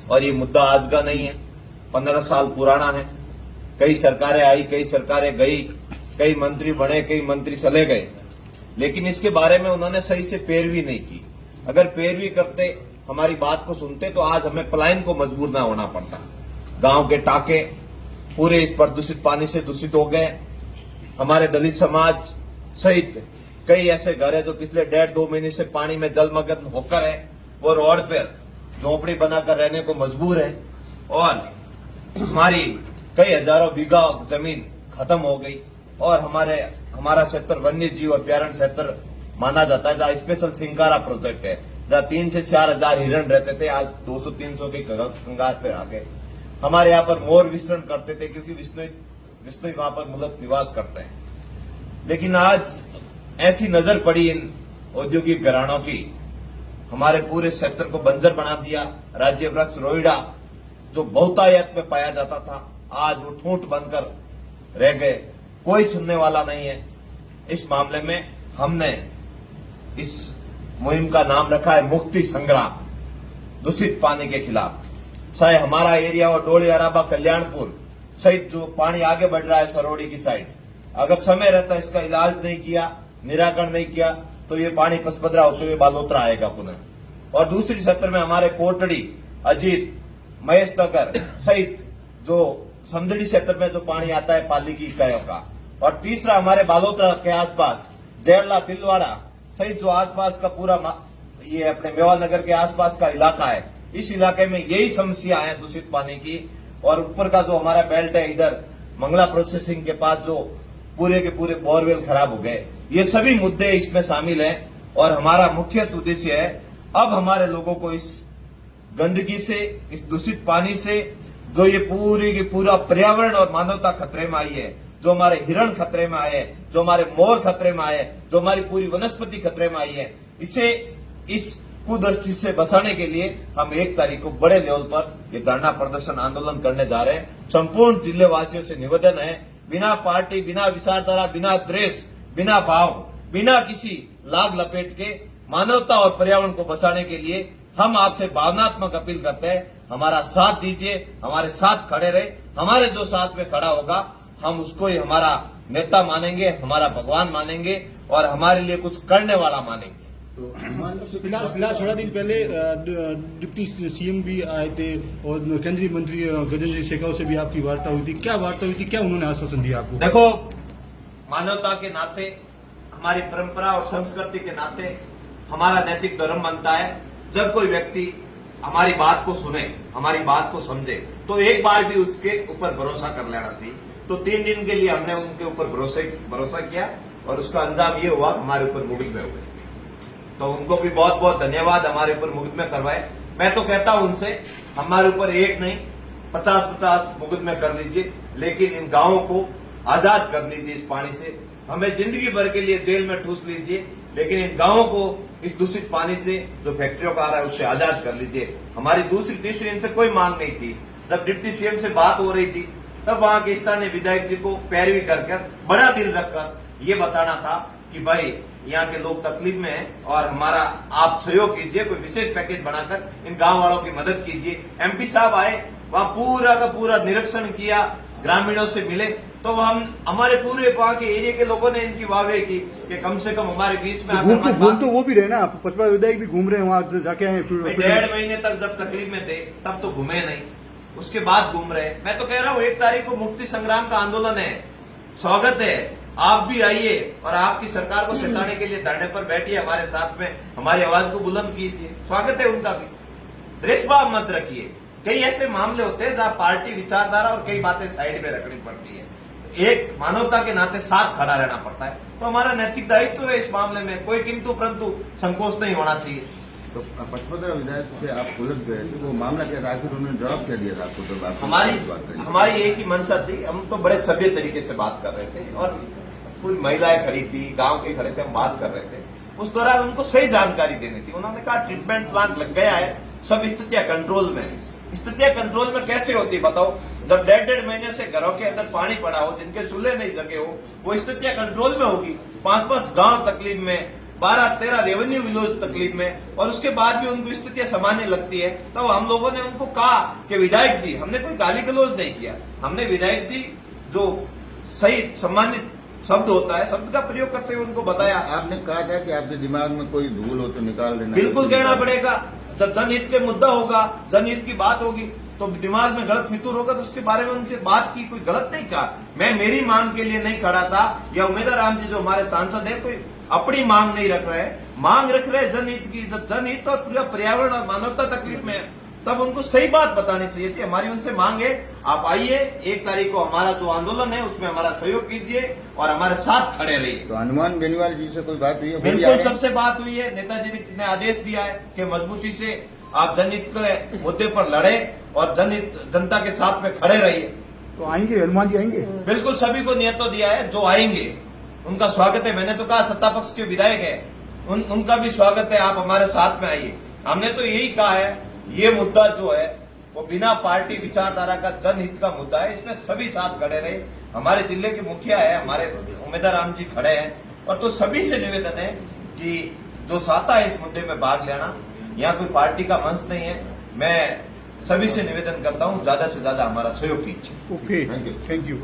और ये मुद्दा आज का नहीं है, 15 साल पुराना है। कई सरकारें आई, कई सरकारें गई, कई मंत्री बने, कई मंत्री चले गए, लेकिन इसके बारे में उन्होंने सही से पैरवी नहीं की। अगर पैरवी करते, हमारी बात को सुनते, तो आज हमें पलायन को मजबूर ना होना पड़ता। गांव के टाके पूरे इस प्रदूषित पानी से दूषित हो गए। हमारे दलित समाज सहित कई ऐसे घर है जो पिछले 1.5-2 महीने से पानी में जलमग्न होकर है, वो रोड पर झोपड़ी बनाकर रहने को मजबूर है। और हमारी कई हजारों बीघा जमीन खत्म हो गई। और हमारा क्षेत्र वन्य जीव अभ्यारण्य क्षेत्र माना जाता है, जहाँ स्पेशल सिंकारा प्रोजेक्ट है, जहाँ 3 से 4 हजार हिरण रहते थे, आज 200-300 की कंगार पे आ गए। हमारे यहाँ पर मोर विचरण करते थे, क्योंकि विष्णु वहां पर मूलत निवास करते हैं। लेकिन आज ऐसी नजर पड़ी इन औद्योगिक घरानों की, हमारे पूरे क्षेत्र को बंजर बना दिया। राज्य वृक्ष रोइडा जो बहुतायत में पाया जाता था, आज वो ठूंठ बनकर रह गए। कोई सुनने वाला नहीं है। इस मामले में हमने इस मुहिम का नाम रखा है मुक्ति संग्राम, दूषित पानी के खिलाफ। चाहे हमारा एरिया और डोली अराबा कल्याणपुर सहित जो पानी आगे बढ़ रहा है सरोड़ी की साइड, अगर समय रहता इसका इलाज नहीं किया, निराकरण नहीं किया, तो ये पानी पसपदरा होते हुए बालोतरा आएगा पुनः। और दूसरी क्षेत्र में हमारे कोटड़ी, अजीत, महेश नगर सहित जो समदड़ी क्षेत्र में जो पानी आता है पाली की इकाइयों का। और तीसरा हमारे बालोतरा के आसपास जेरला, तिलवाड़ा सहित जो आसपास का पूरा ये अपने मेवा नगर के आसपास का इलाका है, इस इलाके में यही समस्या है दूषित पानी की। और ऊपर का जो हमारा बेल्ट है, इधर मंगला प्रोसेसिंग के पास जो पूरे के पूरे बोरवेल खराब हो गए, ये सभी मुद्दे इसमें शामिल हैं। और हमारा मुख्य उद्देश्य है अब हमारे लोगों को इस गंदगी से, इस दूषित पानी से, जो ये पूरी की पूरा पर्यावरण और मानवता खतरे में आई है, जो हमारे हिरण खतरे में आए हैं, जो हमारे मोर खतरे में आए, जो हमारी पूरी वनस्पति खतरे में आई है, इसे इस कुदृष्टि से बचाने के लिए हम 1 तारीख को बड़े लेवल पर ये धरना प्रदर्शन आंदोलन करने जा रहे हैं। संपूर्ण जिले वासियों से निवेदन है, बिना पार्टी, बिना विचारधारा, बिना द्वेष, बिना भाव, बिना किसी लाग लपेट के मानवता और पर्यावरण को बचाने के लिए हम आपसे भावनात्मक अपील करते हैं, हमारा साथ दीजिए, हमारे साथ खड़े रहे। हमारे जो साथ में खड़ा होगा, हम उसको ही हमारा नेता मानेंगे, हमारा भगवान मानेंगे और हमारे लिए कुछ करने वाला मानेंगे। तो फिलहाल थोड़ा दिन पहले डिप्टी सीएम भी आए थे और केंद्रीय मंत्री गजेंद्र सिंह शेखावत से भी आपकी वार्ता हुई थी। क्या वार्ता हुई थी, क्या उन्होंने आश्वासन दिया आपको? देखो, मानवता के नाते, हमारी परंपरा और संस्कृति के नाते हमारा नैतिक धर्म बनता है, जब कोई व्यक्ति हमारी बात को सुने, हमारी बात को समझे, तो एक बार भी उसके ऊपर भरोसा कर लेना चाहिए। तो 3 दिन के लिए हमने उनके ऊपर भरोसा किया और उसका अंजाम ये हुआ, हमारे ऊपर मुकदमे हुए। तो उनको भी बहुत बहुत धन्यवाद, हमारे ऊपर मुकदमे करवाए। मैं तो कहता हूं उनसे, हमारे ऊपर एक नहीं 50-50 मुकदमे कर लीजिए, लेकिन इन गांवों को आजाद कर लीजिए इस पानी से। हमें जिंदगी भर के लिए जेल में ठूस लीजिए, लेकिन इन गांवों को इस दूषित पानी से जो फैक्ट्रियों का आ रहा है उससे आजाद कर लीजिए। हमारी दूसरी तीसरी इनसे कोई मांग नहीं थी। जब डिप्टी सीएम से बात हो रही थी, तब वहां के स्थानीय विधायक जी को पैरवी कर बड़ा दिल रखकर ये बताना था कि भाई यहाँ के लोग तकलीफ में हैं और हमारा आप सहयोग कीजिए, कोई विशेष पैकेज बनाकर इन गांव वालों की मदद कीजिए। एमपी साहब आए, वहां पूरा का पूरा निरीक्षण किया, ग्रामीणों से मिले, तो हमारे पूरे वहां के एरिया के लोगों ने इनकी वाहवाही की कि कम से कम हमारे बीच में घूम तो वो भी रहे ना, पचपा विधायक भी घूम रहे हैं वहां जाके आए। 1.5 महीने तक जब तकलीफ में थे तब तो घूमे नहीं, उसके बाद घूम रहे। मैं तो कह रहा हूँ 1 तारीख को मुक्ति संग्राम का आंदोलन है, स्वागत है, आप भी आइए और आपकी सरकार को सताने के लिए धरने पर बैठिए, हमारे साथ में हमारी आवाज को बुलंद कीजिए, स्वागत है उनका भी। द्वेषभाव मत रखिए। कई ऐसे मामले होते हैं जहां पार्टी विचारधारा और कई बातें साइड में रखनी पड़ती है, एक मानवता के नाते साथ खड़ा रहना पड़ता है। तो हमारा नैतिक दायित्व है इस मामले में, कोई किंतु परंतु संकोच नहीं होना चाहिए। तो पचपदरा विधायक से आप उलझ गए, तो वो मामला क्या था, आखिर उन्होंने जवाब क्या दिया था आपको? तो हमारी एक ही मंशा थी, हम तो बड़े सभ्य तरीके से बात कर रहे थे और पूरी महिलाएं खड़ी थी, गांव के खड़े थे, हम बात कर रहे थे। उस दौरान उनको सही जानकारी देनी थी। उन्होंने कहा ट्रीटमेंट प्लांट लग गया है, सब स्थितियां कंट्रोल में है। स्थितियां कंट्रोल में कैसे होती बताओ? जब 1.5 महीने से घरों के अंदर पानी पड़ा हो, जिनके चूल्हे नहीं जगे हो, वो स्थितियां कंट्रोल में होगी। 5-5 गांव तकलीफ में, 12-13 रेवेन्यू विलेज तकलीफ में, और उसके बाद भी उनको स्थितियां सामान्य लगती है। तो हम लोगों ने उनको कहा कि विधायक जी, हमने कोई गाली गलौज नहीं किया, हमने विधायक जी जो सही सम्मानित शब्द होता है, शब्द का प्रयोग करते हुए उनको बताया। आपने कहा था कि आपके दिमाग में कोई भूल हो तो निकाल देना। बिल्कुल कहना पड़ेगा, जब जनहित के मुद्दा होगा, जनहित की बात होगी, तो दिमाग में गलत फितूर होगा तो उसके बारे में उनकी बात की, कोई गलत नहीं कहा। मैं मेरी मांग के लिए नहीं खड़ा था, या उमेदवार राम जी जो हमारे सांसद है कोई अपनी मांग नहीं रख रहे हैं, मांग रख रहे हैं जनहित की। जब जनहित और पूरा पर्यावरण और मानवता तकलीफ में है, तब उनको सही बात बतानी चाहिए थी। हमारी उनसे मांग है, आप आइए 1 तारीख को हमारा जो आंदोलन है उसमें हमारा सहयोग कीजिए और हमारे साथ खड़े रहिए। तो हनुमान बेनीवाल जी से कोई बात हुई है? बिल्कुल सबसे बात हुई है। नेताजी ने आदेश दिया है कि मजबूती से आप जनहित के मुद्दे पर लड़े और जनता के साथ में खड़े रहिए। तो आएंगे हनुमान जी आएंगे? बिल्कुल सभी को न्योता दिया है, जो आएंगे उनका स्वागत है। मैंने तो कहा सत्ता पक्ष के विधायक है, उनका भी स्वागत है, आप हमारे साथ में आइए। हमने तो यही कहा है, ये मुद्दा जो है वो बिना पार्टी विचारधारा का जनहित का मुद्दा है, इसमें सभी साथ खड़े रहे। हमारे जिले के मुखिया है, हमारे उमेदवार राम जी खड़े हैं, और तो सभी से निवेदन है कि जो चाहता है इस मुद्दे में भाग लेना, यहाँ कोई पार्टी का मंच नहीं है। मैं सभी से निवेदन करता हूँ ज्यादा से ज्यादा हमारा सहयोग कीजिए। Okay, thank you. Thank you.